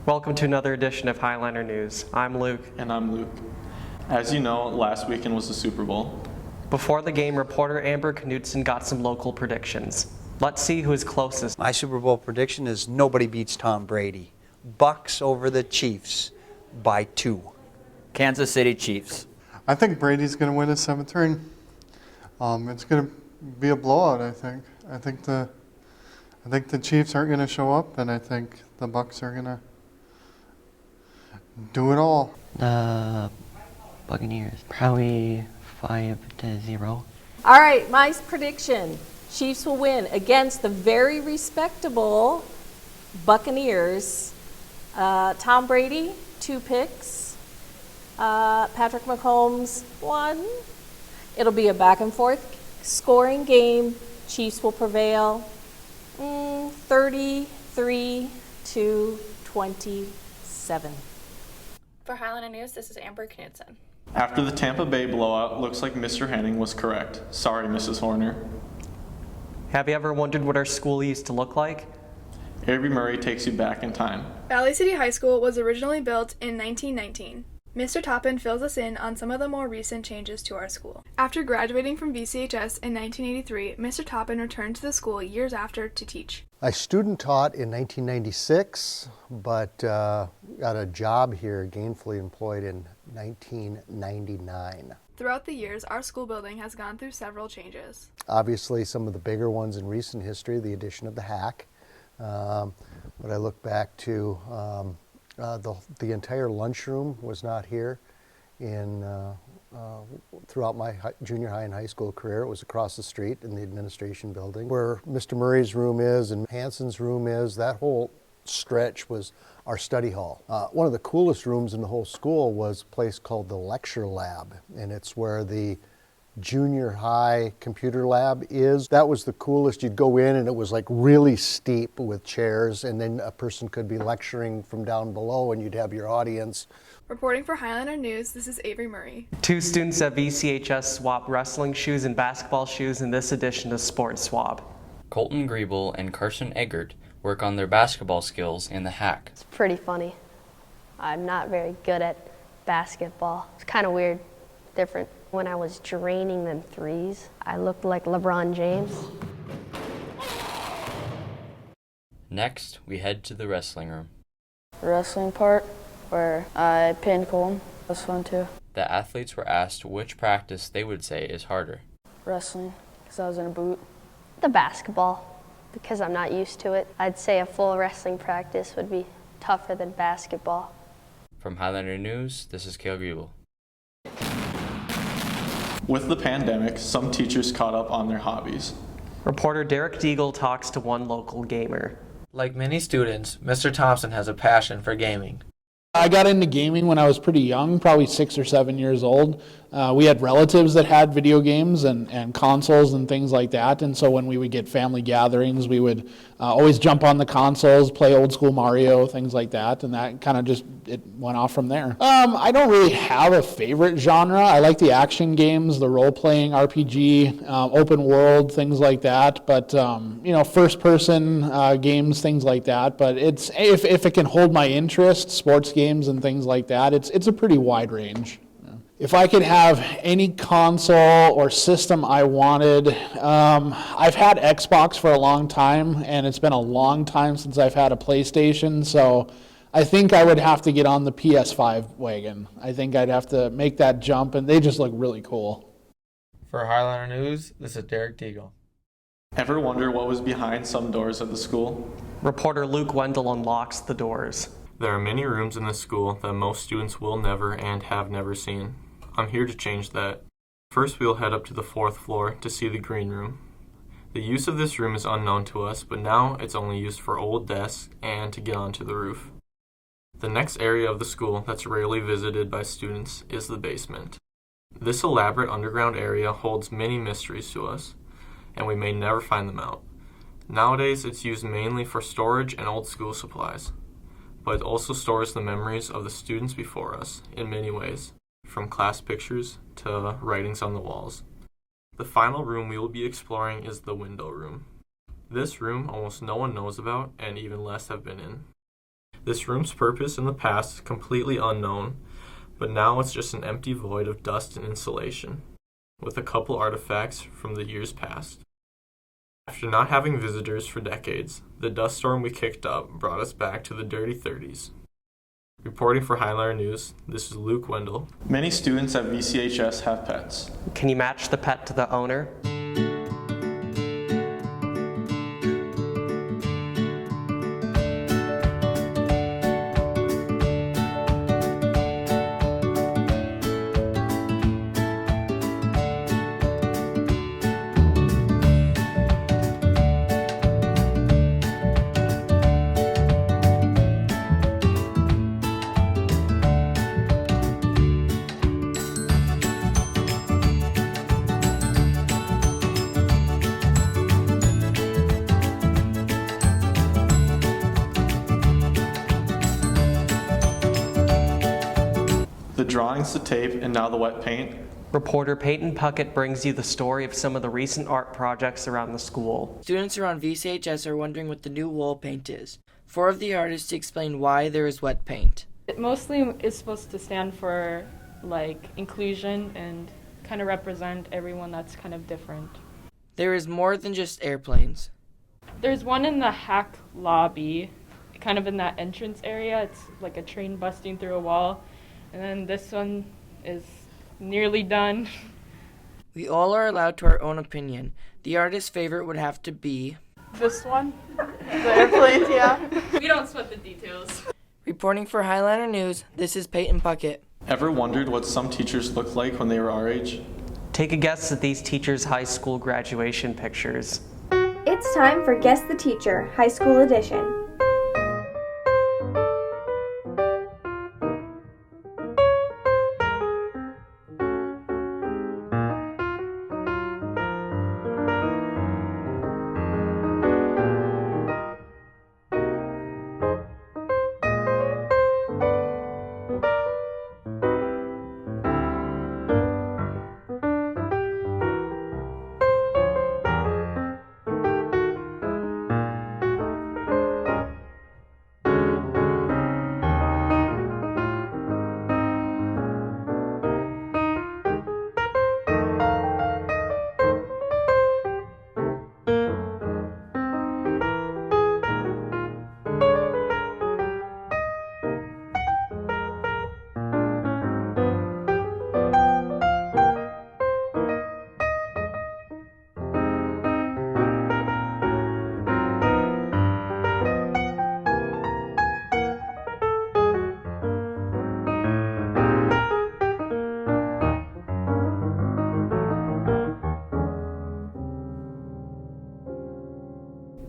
Welcome to another edition of Highliner News. I'm Luke. And I'm Luke. As you know, last weekend was the Super Bowl. Before the game, reporter Amber Knudsen got some local predictions. Let's see who is closest. My Super Bowl prediction is nobody beats Tom Brady. Bucks over the Chiefs by 2. Kansas City Chiefs. I think Brady's going to win his 7th ring. It's going to be a blowout, I think. I think the Chiefs aren't going to show up, and I think the Bucks are going to do it all. The Buccaneers, probably 5-0. All right, my prediction. Chiefs will win against the very respectable Buccaneers. Tom Brady, 2 picks. Patrick Mahomes, 1. It'll be a back and forth scoring game. Chiefs will prevail 33-27. For Highliner News, this is Amber Knudsen. After the Tampa Bay blowout, looks like Mr. Henning was correct. Sorry, Mrs. Horner. Have you ever wondered what our school used to look like? Avery Murray takes you back in time. Valley City High School was originally built in 1919. Mr. Toppin fills us in on some of the more recent changes to our school. After graduating from VCHS in 1983, Mr. Toppin returned to the school years after to teach. I student taught in 1996, but got a job here, gainfully employed in 1999. Throughout the years, our school building has gone through several changes. Obviously, some of the bigger ones in recent history, the addition of the hack. But I look back to the entire lunchroom was not here throughout my junior high and high school career. It was across the street in the administration building. Where Mr. Murray's room is and Hanson's room is, that whole stretch was our study hall. One of the coolest rooms in the whole school was a place called the lecture lab, and it's where the junior high computer lab is. That was the coolest. You'd go in and it was like really steep with chairs, and then a person could be lecturing from down below and you'd have your audience. Reporting for Highliner News, this is Avery Murray. 2 students at VCHS swapped wrestling shoes and basketball shoes in this edition of Sports Swap. Colton Griebel and Carson Eggert work on their basketball skills in the hack. It's pretty funny. I'm not very good at basketball. It's kind of weird, different. When I was draining them threes, I looked like LeBron James. Next, we head to the wrestling room. The wrestling part, where I pinned Colton. That's fun too. The athletes were asked which practice they would say is harder. Wrestling, because I was in a boot. The basketball, because I'm not used to it. I'd say a full wrestling practice would be tougher than basketball. From Highlander News, this is Cale Griebel. With the pandemic, some teachers caught up on their hobbies. Reporter Derek Deagle talks to one local gamer. Like many students, Mr. Thompson has a passion for gaming. I got into gaming when I was pretty young, probably 6 or 7 years old. We had relatives that had video games and consoles and things like that, and so when we would get family gatherings, we would always jump on the consoles, play old school Mario, things like that, and that kind of just, it went off from there. I don't really have a favorite genre. I like the action games, the role-playing RPG, open world, things like that, but first person games, things like that, but it's if it can hold my interest, sports games and things like that, it's a pretty wide range. If I could have any console or system I wanted, I've had Xbox for a long time, and it's been a long time since I've had a PlayStation, so I think I would have to get on the PS5 wagon. I think I'd have to make that jump, and they just look really cool. For Highliner News, this is Derek Deagle. Ever wonder what was behind some doors at the school? Reporter Luke Wendell unlocks the doors. There are many rooms in this school that most students will never and have never seen. I'm here to change that. First, we'll head up to the 4th floor to see the green room. The use of this room is unknown to us, but now it's only used for old desks and to get onto the roof. The next area of the school that's rarely visited by students is the basement. This elaborate underground area holds many mysteries to us, and we may never find them out. Nowadays, it's used mainly for storage and old school supplies, but it also stores the memories of the students before us in many ways, from class pictures to writings on the walls. The final room we will be exploring is the window room. This room almost no one knows about and even less have been in. This room's purpose in the past is completely unknown, but now it's just an empty void of dust and insulation, with a couple artifacts from the years past. After not having visitors for decades, the dust storm we kicked up brought us back to the dirty 30s. Reporting for Highliner News, this is Luke Wendell. Many students at VCHS have pets. Can you match the pet to the owner? The drawings, the tape, and now the wet paint. Reporter Peyton Puckett brings you the story of some of the recent art projects around the school. Students around VCHS are wondering what the new wall paint is. 4 of the artists explain why there is wet paint. It mostly is supposed to stand for like inclusion and kind of represent everyone that's kind of different. There is more than just airplanes. There's one in the hack lobby, kind of in that entrance area. It's like a train busting through a wall. And then this one is nearly done. We all are allowed to our own opinion. The artist's favorite would have to be this one? The airplanes, yeah. We don't sweat the details. Reporting for Highliner News, this is Peyton Puckett. Ever wondered what some teachers looked like when they were our age? Take a guess at these teachers' high school graduation pictures. It's time for Guess the Teacher, High School Edition.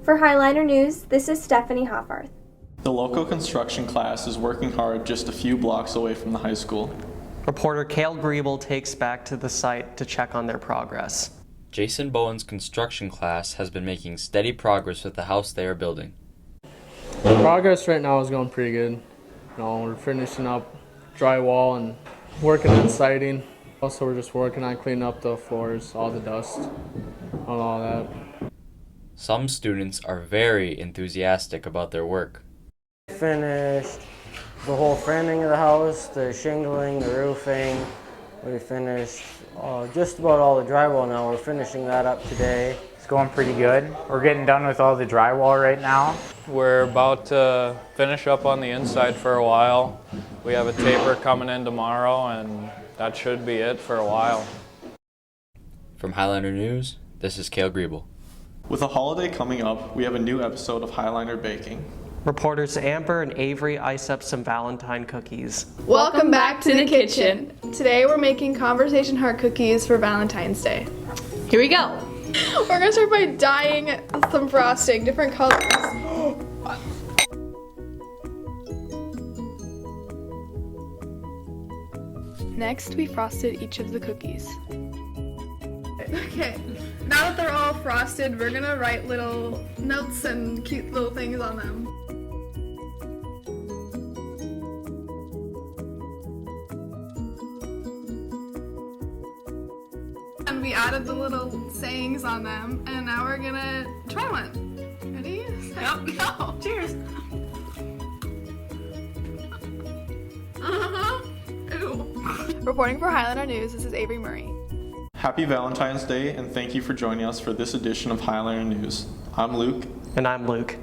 For Highliner News, this is Stephanie Hoffarth. The local construction class is working hard just a few blocks away from the high school. Reporter Cale Griebel takes back to the site to check on their progress. Jason Bowen's construction class has been making steady progress with the house they are building. Progress right now is going pretty good. We're finishing up drywall and working on siding. Also, we're just working on cleaning up the floors, all the dust, and all that. Some students are very enthusiastic about their work. Finished the whole framing of the house, the shingling, the roofing. We finished just about all the drywall now. We're finishing that up today. It's going pretty good. We're getting done with all the drywall right now. We're about to finish up on the inside for a while. We have a taper coming in tomorrow, and that should be it for a while. From Highliner News, this is Cale Griebel. With a holiday coming up, we have a new episode of Highliner Baking. Reporters Amber and Avery ice up some Valentine cookies. Welcome back to the kitchen. Today we're making conversation heart cookies for Valentine's Day. Here we go. We're gonna start by dyeing some frosting, different colors. Next, we frosted each of the cookies. Okay, now that they're all frosted, we're gonna write little notes and cute little things on them. And we added the little sayings on them, and now we're gonna try one. Ready? Yep. Go. Cheers. Reporting for Highliner News, this is Avery Murray. Happy Valentine's Day, and thank you for joining us for this edition of Highliner News. I'm Luke. And I'm Luke.